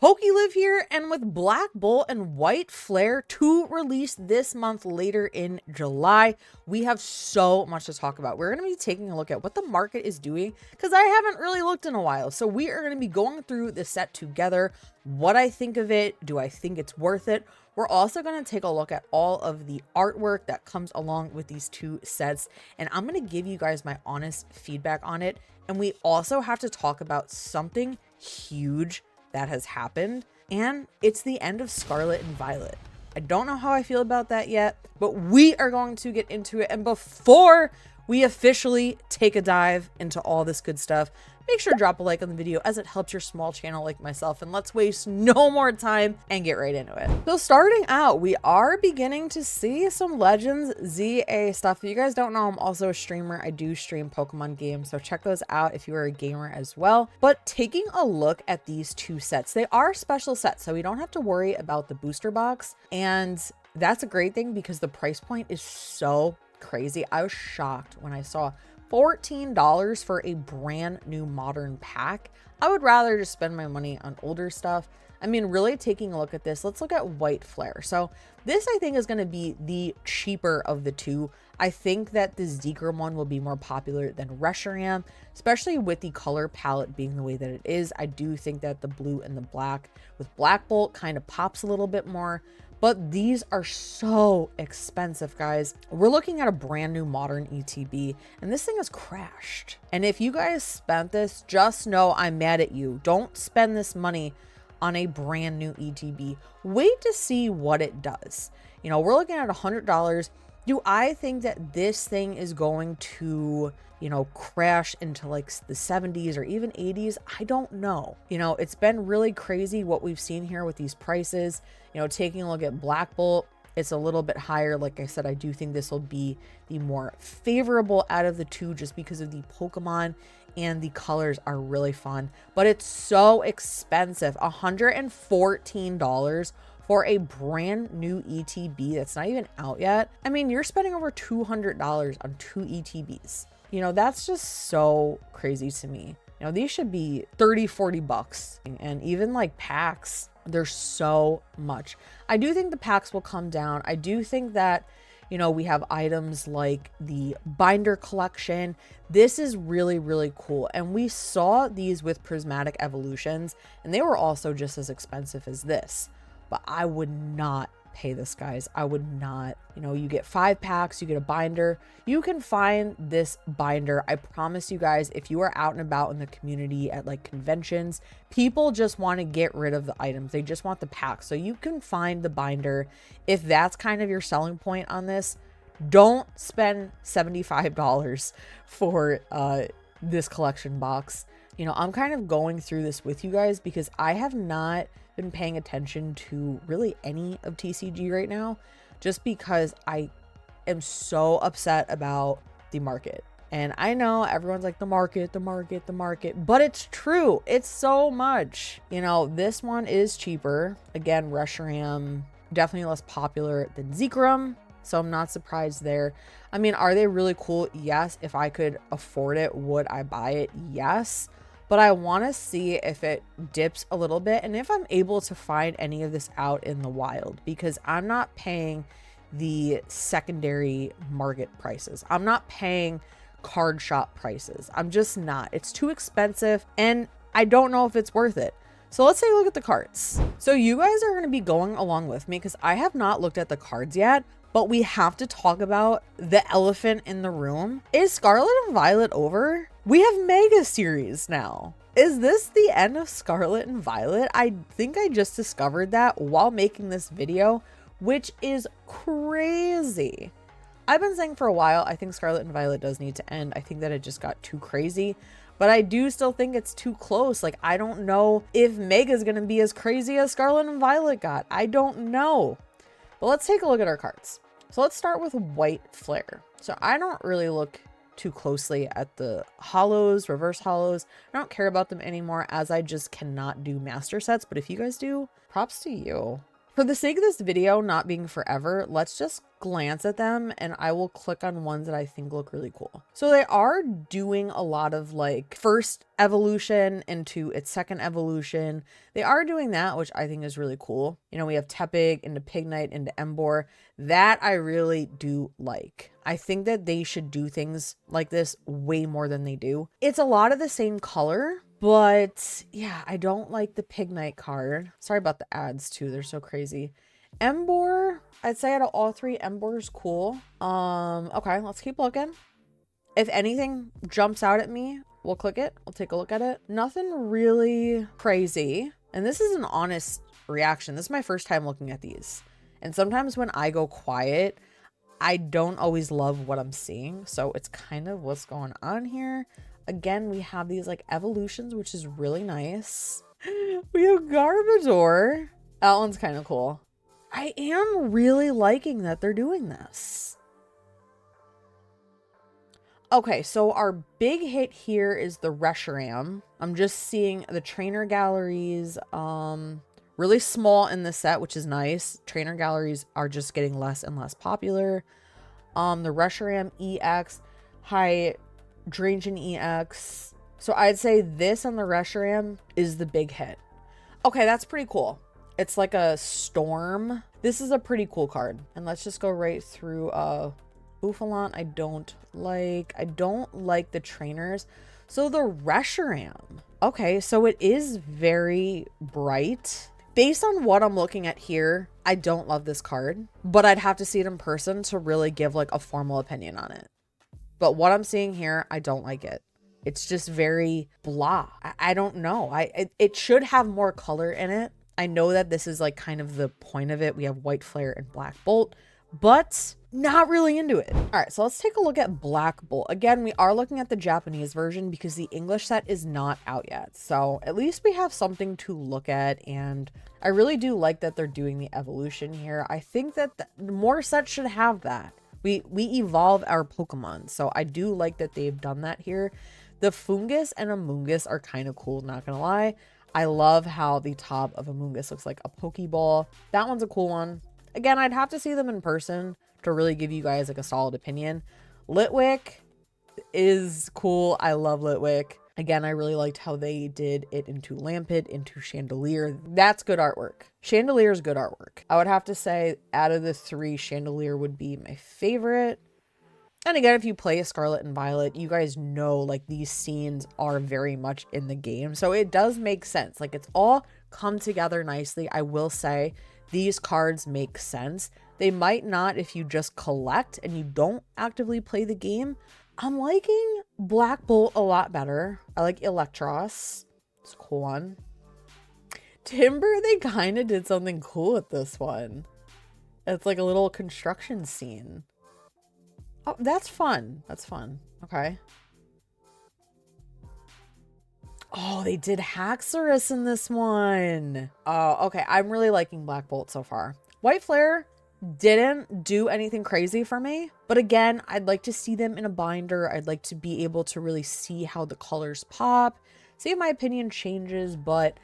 Pokelive here, and with Black Bolt and White Flare to release this month later in July, we have so much to talk about. We're going to be taking a look at what the market is doing because I haven't really looked in a while. So we are going to be going through the set together, what I think of it, do I think it's worth it? We're also going to take a look at all of the artwork that comes along with these two sets, and I'm going to give you guys my honest feedback on it. And we also have to talk about something huge that has happened, and it's the end of Scarlet and Violet. I don't know how I feel about that yet, but we are going to get into it. And before we officially take a dive into all this good stuff, make sure to drop a like on the video as it helps your small channel like myself, and let's waste no more time and get right into it. So starting out, we are beginning to see some Legends ZA stuff. If you guys don't know, I'm also a streamer. I do stream Pokemon games, so check those out if you are a gamer as well. But taking a look at these two sets, they are special sets, so we don't have to worry about the booster box, and that's a great thing because the price point is so crazy. I was shocked when I saw $14 for a brand new modern pack. I would rather just spend my money on older stuff. I mean, really taking a look at this, let's look at White Flare. So this, I think, is going to be the cheaper of the two. I think that the Zekrom one will be more popular than Reshiram, especially with the color palette being the way that it is. I do think that the blue and the black with Black Bolt kind of pops a little bit more. But these are so expensive, guys. We're looking at a brand new modern ETB, and this thing has crashed. And if you guys spent this, just know I'm mad at you. Don't spend this money on a brand new ETB. Wait to see what it does. You know, we're looking at $100. Do I think that this thing is going to, you know, crash into like the 70s or even 80s? I don't know. You know, it's been really crazy what we've seen here with these prices. You know, taking a look at Black Bolt, it's a little bit higher. Like I said, I do think this will be the more favorable out of the two just because of the Pokemon, and the colors are really fun. But it's so expensive, $114 for a brand new ETB that's not even out yet. I mean, you're spending over $200 on two ETBs. You know, that's just so crazy to me. You know, these should be 30, 40 bucks. And even like packs, there's so much. I do think the packs will come down. I do think that, you know, we have items like the binder collection. This is really, really cool. And we saw these with prismatic evolutions, and they were also just as expensive as this. But I would not pay this, guys. I would not. You know, you get 5 packs, you get a binder. You can find this binder. I promise you guys, if you are out and about in the community at like conventions, people just want to get rid of the items. They just want the pack. So you can find the binder. If that's kind of your selling point on this, don't spend $75 for this collection box. You know, I'm kind of going through this with you guys because I have not been paying attention to really any of TCG right now, just because I am so upset about the market. And I know everyone's like, the market, but it's true. It's so much. You know, this one is cheaper. Again, Reshiram, definitely less popular than Zekrom, so I'm not surprised there. I mean, are they really cool? Yes. If I could afford it, would I buy it? Yes. But I want to see if it dips a little bit and if I'm able to find any of this out in the wild, because I'm not paying the secondary market prices. I'm not paying card shop prices. I'm just not. It's too expensive, and I don't know if it's worth it. So let's take a look at the cards. So you guys are going to be going along with me because I have not looked at the cards yet, but we have to talk about the elephant in the room. Is Scarlet and Violet over? We have Mega Series now. Is this the end of Scarlet and Violet? I think I just discovered that while making this video, which is crazy. I've been saying for a while, I think Scarlet and Violet does need to end. I think that it just got too crazy, but I do still think it's too close. Like, I don't know if Mega is going to be as crazy as Scarlet and Violet got. I don't know. But let's take a look at our cards. So let's start with White Flare. So I don't really look too closely at the hollows, reverse hollows. I don't care about them anymore as I just cannot do master sets. But if you guys do, props to you. For the sake of this video not being forever, let's just glance at them and I will click on ones that I think look really cool. So they are doing a lot of like first evolution into its second evolution. They are doing that, which I think is really cool. You know, we have Tepig into Pignite into Emboar. That I really do like. I think that they should do things like this way more than they do. It's a lot of the same color, but yeah, I don't like the Pignite card. Sorry about the ads too. They're so crazy. Emboar, I'd say out of all three, Emboar is cool. Okay, let's keep looking. If anything jumps out at me, we'll click it. We'll take a look at it. Nothing really crazy. And this is an honest reaction. This is my first time looking at these. And sometimes when I go quiet, I don't always love what I'm seeing. So it's kind of what's going on here. Again, we have these like evolutions, which is really nice. We have Garbodor. That one's kind of cool. I am really liking that they're doing this. Okay, so our big hit here is the Reshiram. I'm just seeing the trainer galleries, really small in this set, which is nice. Trainer galleries are just getting less and less popular. The Reshiram EX, Hydreigon EX. So I'd say this on the Reshiram is the big hit. Okay, that's pretty cool. It's like a storm. This is a pretty cool card. And let's just go right through Bouffalant. I don't like the trainers. So the Reshiram. Okay, so it is very bright. Based on what I'm looking at here, I don't love this card, but I'd have to see it in person to really give like a formal opinion on it. But what I'm seeing here, I don't like it. It's just very blah. I don't know. It should have more color in it. I know that this is like kind of the point of it. We have White Flare and Black Bolt, but not really into it. All right, so let's take a look at Black Bolt. Again, we are looking at the Japanese version because the English set is not out yet. So at least we have something to look at. And I really do like that they're doing the evolution here. I think that more sets should have that. We evolve our Pokemon. So I do like that they've done that here. The Fungus and Amoonguss are kind of cool, not gonna lie. I love how the top of Amoonguss looks like a Pokeball. That one's a cool one. Again, I'd have to see them in person to really give you guys like a solid opinion. Litwick is cool. I love Litwick. Again, I really liked how they did it into Lampent, into Chandelier. That's good artwork. Chandelier is good artwork. I would have to say out of the three, Chandelier would be my favorite. And again, if you play Scarlet and Violet, you guys know like these scenes are very much in the game. So it does make sense. Like it's all come together nicely. I will say these cards make sense. They might not if you just collect and you don't actively play the game. I'm liking Black Bolt a lot better. I like Electros. It's a cool one. Timber, they kind of did something cool with this one. It's like a little construction scene. Oh, that's fun. That's fun. Okay. Oh, they did Haxorus in this one. Oh, okay. I'm really liking Black Bolt so far. White Flare didn't do anything crazy for me. But again, I'd like to see them in a binder. I'd like to be able to really see how the colors pop. See if my opinion changes. But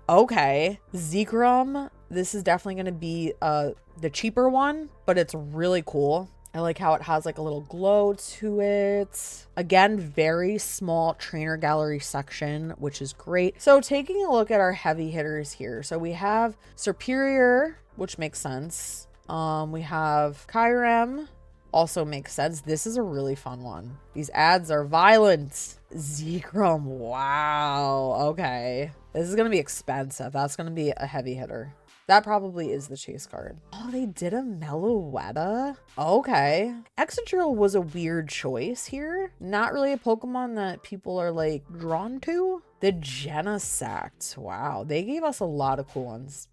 okay. Zekrom. This is definitely going to be the cheaper one. But it's really cool. I like how it has like a little glow to it. Again, very small trainer gallery section, which is great. So taking a look at our heavy hitters here. So we have Superior, which makes sense. We have Kyurem, also makes sense. This is a really fun one. These ads are violent. Zekrom, wow. Okay. This is going to be expensive. That's going to be a heavy hitter. That probably is the chase card. Oh, they did a Meloetta? Okay. Excadrill was a weird choice here. Not really a Pokemon that people are like drawn to. The Genesect. Wow. They gave us a lot of cool ones.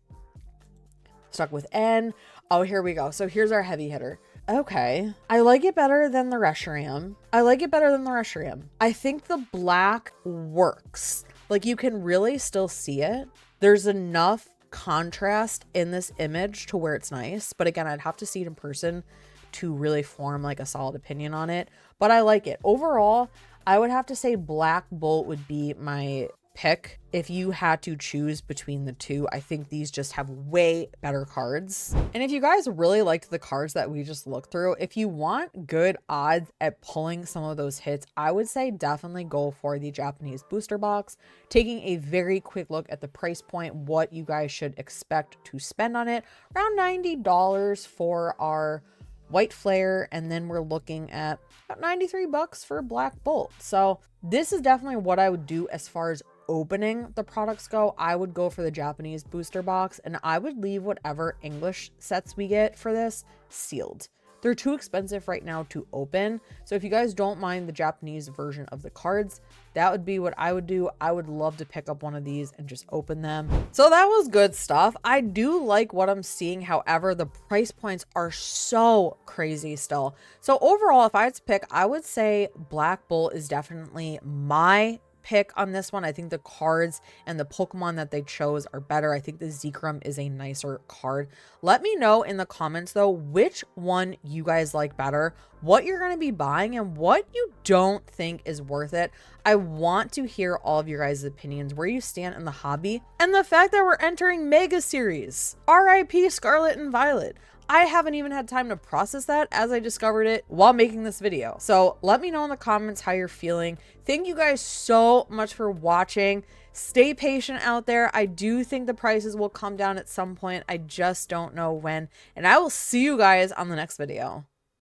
Stuck with N. Oh, here we go. So here's our heavy hitter. Okay. I like it better than the Reshiram. I think the black works. Like you can really still see it. There's enough contrast in this image to where it's nice, but again, I'd have to see it in person to really form like a solid opinion on it, but I like it overall. I would have to say Black Bolt would be my pick if you had to choose between the two. I think these just have way better cards. And if you guys really liked the cards that we just looked through, if you want good odds at pulling some of those hits, I would say definitely go for the Japanese booster box. Taking a very quick look at the price point, what you guys should expect to spend on it, around $90 for our white flare, and then we're looking at about 93 bucks for Black Bolt. So this is definitely what I would do as far as opening the products go. I would go for the Japanese booster box, and I would leave whatever English sets we get for this sealed. They're too expensive right now to open. So if you guys don't mind the Japanese version of the cards, that would be what I would do. I would love to pick up one of these and just open them. So that was good stuff. I do like what I'm seeing. However, the price points are so crazy still. So overall, if I had to pick, I would say Black Bolt is definitely my pick on this one. I think the cards and the Pokemon that they chose are better. I think the Zekrom is a nicer card. Let me know in the comments though, which one you guys like better, what you're going to be buying, and what you don't think is worth it. I want to hear all of your guys' opinions, where you stand in the hobby, and the fact that we're entering Mega Series. RIP Scarlet and Violet. I haven't even had time to process that as I discovered it while making this video. So let me know in the comments how you're feeling. Thank you guys so much for watching. Stay patient out there. I do think the prices will come down at some point. I just don't know when. And I will see you guys on the next video.